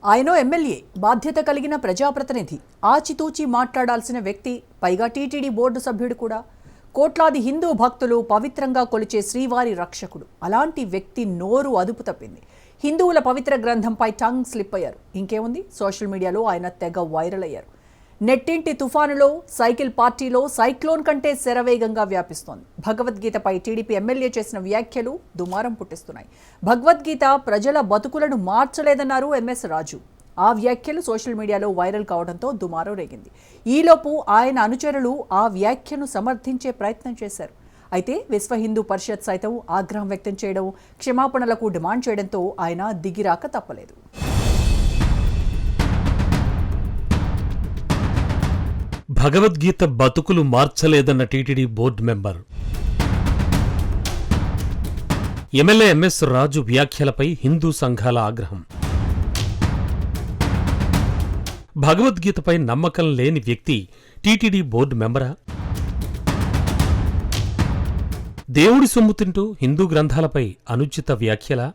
ఆయన ఎమ్మెల్యే, బాధ్యత కలిగిన ప్రజాప్రతినిధి, ఆచితూచి మాట్లాడాల్సిన వ్యక్తి, పైగా టీటీడీ బోర్డు సభ్యుడు కూడా. కోట్లాది హిందూ భక్తులు పవిత్రంగా కొలిచే శ్రీవారి రక్షకుడు. అలాంటి వ్యక్తి నోరు అదుపు తప్పింది. హిందువుల పవిత్ర గ్రంథంపై టంగ్ స్లిప్ అయ్యారు. ఇంకేముంది, సోషల్ మీడియాలో ఆయన తెగ వైరల్ అయ్యారు. నెట్టింటి తుఫానులో సైకిల్ పార్టీలో సైక్లోన్ కంటే శరవేగంగా వ్యాపిస్తోంది. భగవద్గీతపై టీడీపీ ఎమ్మెల్యే చేసిన వ్యాఖ్యలు దుమారం పుట్టిస్తున్నాయి. భగవద్గీత ప్రజల బతుకులను మార్చలేదన్నారు ఎంఎస్ రాజు. ఆ వ్యాఖ్యలు సోషల్ మీడియాలో వైరల్ కావడంతో దుమారం రేగింది. ఈలోపు ఆయన అనుచరులు ఆ వ్యాఖ్యను సమర్థించే ప్రయత్నం చేశారు. అయితే విశ్వ హిందూ పరిషత్ సైతం ఆగ్రహం వ్యక్తం చేయడం, క్షమాపణలకు డిమాండ్ చేయడంతో ఆయన దిగిరాక తప్పలేదు. భగవద్గీత బతుకులు మార్చలేదన్న TTD board member MLA MS Raju వ్యాఖ్యలపై హిందూ సంఘాల ఆగ్రహం. భగవద్గీతపై నమ్మకం లేని వ్యక్తి టీటీడీ బోర్డు మెంబరా? దేవుడి సొమ్ము తింటూ హిందూ గ్రంథాలపై అనుచిత వ్యాఖ్యల?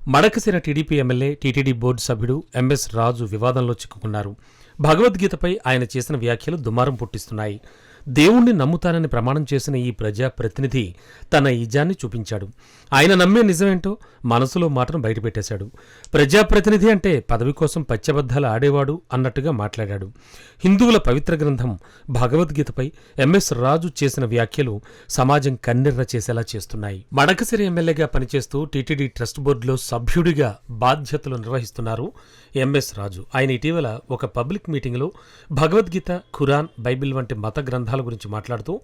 Madakasira TDP MLA, TTD board సభ్యుడు ఎంఎస్ రాజు వివాదంలో చిక్కుకున్నారు. భగవద్గీతపై ఆయన చేసిన వ్యాఖ్యలు దుమారం పుట్టిస్తున్నాయి. దేవుణ్ణి నమ్ముతానని ప్రమాణం చేసిన ఈ ప్రజాప్రతినిధి తన ఈజాన్ని చూపించాడు. ఆయన నమ్మే నిజమేంటో మనసులో మాటను బయటపెట్టేశాడు. ప్రజాప్రతినిధి అంటే పదవి కోసం పచ్చబద్ధాలు ఆడేవాడు అన్నట్టుగా మాట్లాడాడు. హిందువుల పవిత్ర గ్రంథం భగవద్గీతపై ఎంఎస్ రాజు చేసిన వ్యాఖ్యలు సమాజం కన్నెర్ర చేసేలా చేస్తున్నాయి. మడకశిర ఎమ్మెల్యేగా పనిచేస్తూ టీటీడీ ట్రస్ట్ బోర్డులో సభ్యుడిగా బాధ్యతలు నిర్వహిస్తున్నారు ఎంఎస్ రాజు. ఆయన ఇటీవల ఒక పబ్లిక్ మీటింగ్లో భగవద్గీత, ఖురాన్, బైబిల్ వంటి మత గ్రంథాల గురించి మాట్లాడుతూ,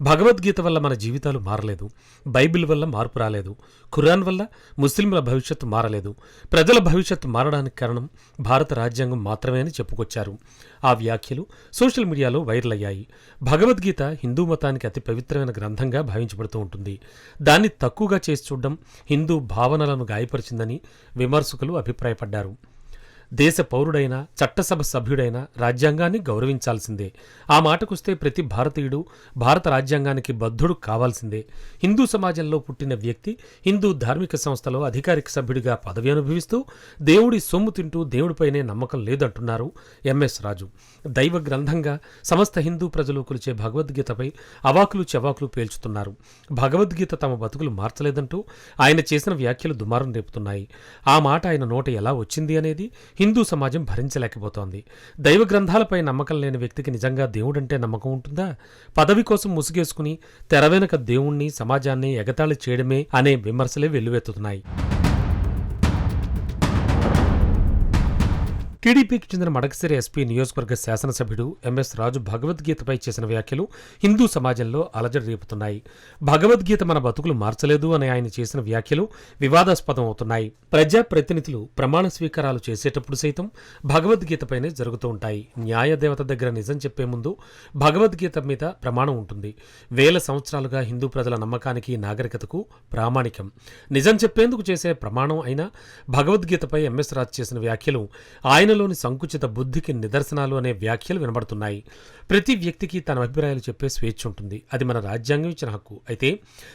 భగవద్గీత వల్ల మన జీవితాలు మారలేదు, బైబిల్ వల్ల మార్పు రాలేదు, ఖురాన్ వల్ల ముస్లింల భవిష్యత్తు మారలేదు, ప్రజల భవిష్యత్తు మారడానికి కారణం భారత రాజ్యాంగం మాత్రమే అని చెప్పుకొచ్చారు. ఆ వ్యాఖ్యలు సోషల్ మీడియాలో వైరల్ అయ్యాయి. భగవద్గీత హిందూ మతానికి అతి పవిత్రమైన గ్రంథంగా భావించబడుతూ ఉంటుంది. దాన్ని తక్కువగా చేసి చూడడం హిందూ భావనలను గాయపరిచిందని విమర్శకులు అభిప్రాయపడ్డారు. దేశ పౌరుడైనా, చట్టసభ సభ్యుడైనా రాజ్యాంగాన్ని గౌరవించాల్సిందే. ఆ మాటకొస్తే ప్రతి భారతీయుడు భారత రాజ్యాంగానికి బద్ధుడు కావాల్సిందే. హిందూ సమాజంలో పుట్టిన వ్యక్తి హిందూ ధార్మిక సంస్థలో అధికారిక సభ్యుడిగా పదవి అనుభవిస్తూ దేవుడి సొమ్ము తింటూ దేవుడిపైనే నమ్మకం లేదంటున్నారు ఎంఎస్ రాజు. దైవ గ్రంథంగా సమస్త హిందూ ప్రజలు కొలిచే భగవద్గీతపై అవాకులు చెవాకులు పేల్చుతున్నారు. భగవద్గీత తమ బతుకులు మార్చలేదంటూ ఆయన చేసిన వ్యాఖ్యలు దుమారం రేపుతున్నాయి. ఆ మాట ఆయన నోట ఎలా వచ్చింది అనేది హిందూ సమాజం భరించలేకపోతోంది. దైవ గ్రంథాలపై నమ్మకం లేని వ్యక్తికి నిజంగా దేవుడంటే నమ్మకం ఉంటుందా? పదవి కోసం ముసుగేసుకుని తెర వెనుక దేవుణ్ణి, సమాజాన్ని ఎగతాళి చేయడమే అనే విమర్శలే వెల్లువెత్తుతున్నాయి. టీడీపీకి చెందిన మడకశిర ఎస్పీ నియోజకవర్గ శాసనసభ్యుడు ఎంఎస్ రాజు భగవద్గీతపై చేసిన వ్యాఖ్యలు హిందూ సమాజంలో అలజడి రేపుతున్నాయి. భగవద్గీత మన బతుకులు మార్చలేదు అని ఆయన చేసిన వ్యాఖ్యలు వివాదాస్పదం అవుతున్నాయి. ప్రజాప్రతినిధులు ప్రమాణ స్వీకారాలు చేసేటప్పుడు సైతం భగవద్గీతపైనే జరుగుతూ ఉంటాయి. న్యాయదేవత దగ్గర నిజం చెప్పే ముందు భగవద్గీత మీద ప్రమాణం ఉంటుంది. వేల సంవత్సరాలుగా హిందూ ప్రజల నమ్మకానికి, నాగరికతకు ప్రామాణికం. నిజం చెప్పేందుకు చేసే ప్రమాణం అయినా భగవద్గీతపై ఎంఎస్ రాజు చేసిన వ్యాఖ్యలు ఆయనలోని సంకుచిత బుద్ధికి నిదర్శనాలు అనే వ్యాఖ్యలు వినబడుతున్నాయి. ప్రతి వ్యక్తికి తన అభిప్రాయాలు చెప్పే స్వేచ్ఛ ఉంటుంది. అది మన రాజ్యాంగం ఇచ్చిన హక్కు. అయితే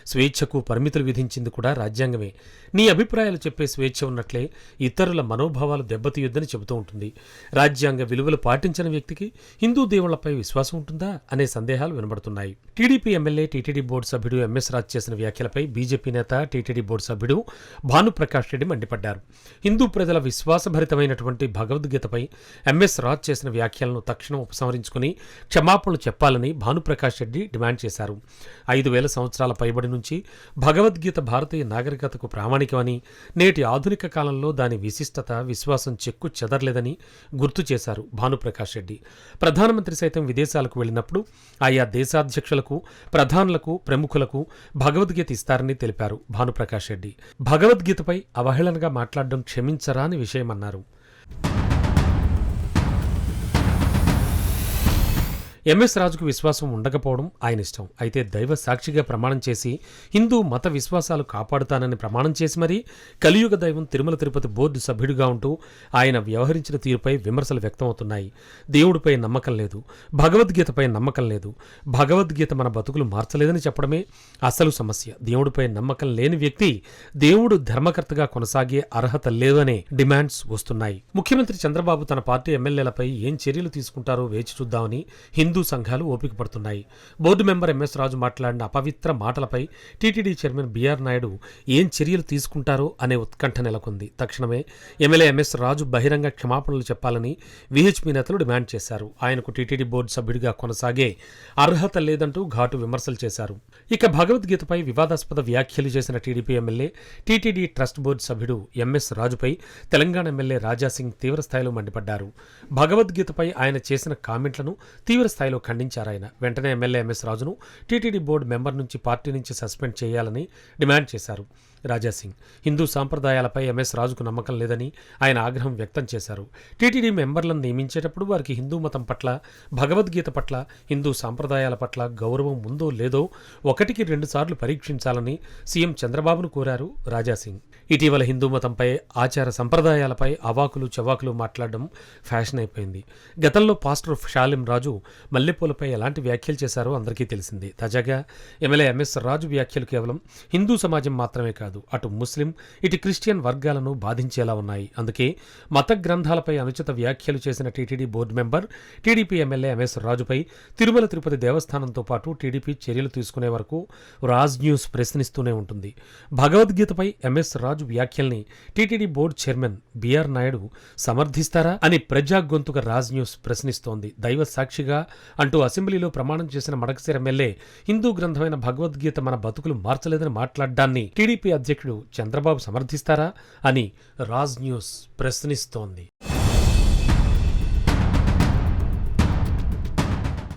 స్వేచ్ఛకు పరిమితులు విధించింది కూడా రాజ్యాంగమే. నీ అభిప్రాయాలు చెప్పే స్వేచ్ఛ ఉన్నట్లే ఇతరుల మనోభావాలు దెబ్బతీయొద్దని చెబుతూ ఉంటుంది. రాజ్యాంగ విలువలు పాటించని వ్యక్తికి హిందూ దేవుళ్లపై విశ్వాసం ఉంటుందా అనే సందేహాలు వినబడుతున్నాయి. టీడీపీ ఎమ్మెల్యే, టీటీడీ బోర్డు సభ్యుడు ఎంఎస్ రాజు చేసిన వ్యాఖ్యలపై బీజేపీ నేత, టీటీడీ బోర్డు సభ్యుడు భానుప్రకాష్ రెడ్డి మండిపడ్డారు. హిందూ ప్రజల విశ్వాసభరితమైనటువంటి భగవద్గీతపై ఎంఎస్ రాజు చేసిన వ్యాఖ్యలను తక్షణం ఉపసంహరించుకుని క్షమాపణలు చెప్పాలని భానుప్రకాష్ రెడ్డి డిమాండ్ చేశారు. 5000 సంవత్సరాల పైబడి నుంచి భగవద్గీత భారతీయ నాగరికతకు ప్రామాణికమని, నేటి ఆధునిక కాలంలో దాని విశిష్టత, విశ్వాసం చెక్కు చెదరలేదని గుర్తు చేశారు భానుప్రకాష్ రెడ్డి. ప్రధానమంత్రి సైతం విదేశాలకు వెళ్లినప్పుడు ఆయా దేశాధ్యక్షులకు, ప్రధానులకు, ప్రముఖులకు భగవద్గీత ఇస్తారని తెలిపారు భానుప్రకాష్ రెడ్డి. భగవద్గీతపై అవహేళనగా మాట్లాడడం క్షమించరాని విషయమన్నారు. ఎంఎస్ రాజుకు విశ్వాసం ఉండకపోవడం ఆయన ఇష్టం. అయితే దైవ సాక్షిగా ప్రమాణం చేసి హిందూ మత విశ్వాసాలు కాపాడుతానని ప్రమాణం చేసి మరీ కలియుగ దైవం తిరుమల తిరుపతి బోర్డు సభ్యుడిగా ఉంటూ ఆయన వ్యవహరించిన తీరుపై విమర్శలు వ్యక్తమవుతున్నాయి. దేవుడిపై నమ్మకం లేదు, భగవద్గీతపై నమ్మకం లేదు, భగవద్గీత మన బతుకులు మార్చలేదని చెప్పడమే అసలు సమస్య. దేవుడిపై నమ్మకం లేని వ్యక్తి దేవుడు ధర్మకర్తగా కొనసాగే అర్హత లేదనే డిమాండ్స్ వస్తున్నాయి. ముఖ్యమంత్రి చంద్రబాబు తన పార్టీ ఎమ్మెల్యేలపై ఏం చర్యలు తీసుకుంటారో వేచి చూద్దామని హిందూ సంఘాలు ఓపిక పడుతున్నాయి. బోర్డు మెంబర్ ఎంఎస్ రాజు మాట్లాడిన అపవిత్ర మాటలపై టీటీడీ చైర్మన్ బిఆర్ నాయుడు ఏం చర్యలు తీసుకుంటారో అనే ఉత్కంఠ నెలకొంది. తక్షణమే ఎమ్మెల్యే ఎంఎస్ రాజు బహిరంగ క్షమాపణలు చెప్పాలని విహెచ్పి నేతలు డిమాండ్ చేశారు. ఆయనకు టీటీడీ బోర్డు సభ్యుడిగా కొనసాగే అర్హత లేదంటూ ఘాటు విమర్శలు చేశారు. ఇక భగవద్గీతపై వివాదాస్పద వ్యాఖ్యలు చేసిన TDP MLA TTD trust board సభ్యుడు ఎంఎస్ రాజుపై తెలంగాణ ఎమ్మెల్యే రాజాసింగ్ తీవ్రస్థాయిలో మండిపడ్డారు. భగవద్గీతపై ఆయన చేసిన కామెంట్లను తీవ్రస్థాయిలో ఖండించారాయన. వెంటనే ఎమ్మెల్యే ఎంఎస్ రాజును టీటీడీ బోర్డు మెంబర్ నుంచి పార్టీ నుంచి సస్పెండ్ చేయాలని డిమాండ్ చేశారు. రాజాసింగ్ హిందూ సాంప్రదాయాలపై ఎంఎస్ రాజుకు నమ్మకం లేదని ఆయన ఆగ్రహం వ్యక్తం చేశారు. టీటీడీ మెంబర్లను నియమించేటప్పుడు వారికి హిందూ మతం పట్ల, భగవద్గీత పట్ల, హిందూ సాంప్రదాయాల పట్ల గౌరవం ఉందో లేదో 1-2 సార్లు పరీక్షించాలని సీఎం చంద్రబాబును కోరారు రాజాసింగ్. ఇటీవల హిందూ మతంపై, ఆచార సంప్రదాయాలపై అవాకులు చవాకులు మాట్లాడడం ఫ్యాషన్ అయిపోయింది. గతంలో పాస్టర్ షాలిం రాజు మల్లెపూలపై ఎలాంటి వ్యాఖ్యలు చేశారో అందరికీ తెలిసింది. తాజాగా ఎమ్మెల్యే ఎంఎస్ రాజు వ్యాఖ్యలు కేవలం హిందూ సమాజం మాత్రమే కాదు, అటు ముస్లిం, ఇటు క్రిస్టియన్ వర్గాలను బాధించేలా ఉన్నాయి. అందుకే మత గ్రంథాలపై అనుచిత వ్యాఖ్యలు చేసిన TTD board member, TDP MLA MS రాజుపై తిరుమల తిరుపతి దేవస్థానంతో పాటు టీడీపీ చర్యలు తీసుకునే వరకు రాజ్ న్యూస్ ప్రశ్నిస్తూనే ఉంటుంది. భగవద్గీతపై ఎంఎస్ రాజు వ్యాఖ్యల్ని TTD board chairman BR Naidu సమర్థిస్తారా అని ప్రజా గొంతుక రాజ్ న్యూస్ ప్రశ్నిస్తోంది. దైవ సాక్షిగా అంటూ అసెంబ్లీలో ప్రమాణం చేసిన మడకశిర ఎమ్మెల్యే హిందూ గ్రంథమైన భగవద్గీత మన బతుకులు మార్చలేదని మాట్లాడ్డాన్ని టీడీపీ అధ్యక్షుడు చంద్రబాబు సమర్థిస్తారా అని రాజ్ న్యూస్ ప్రశ్నిస్తోంది.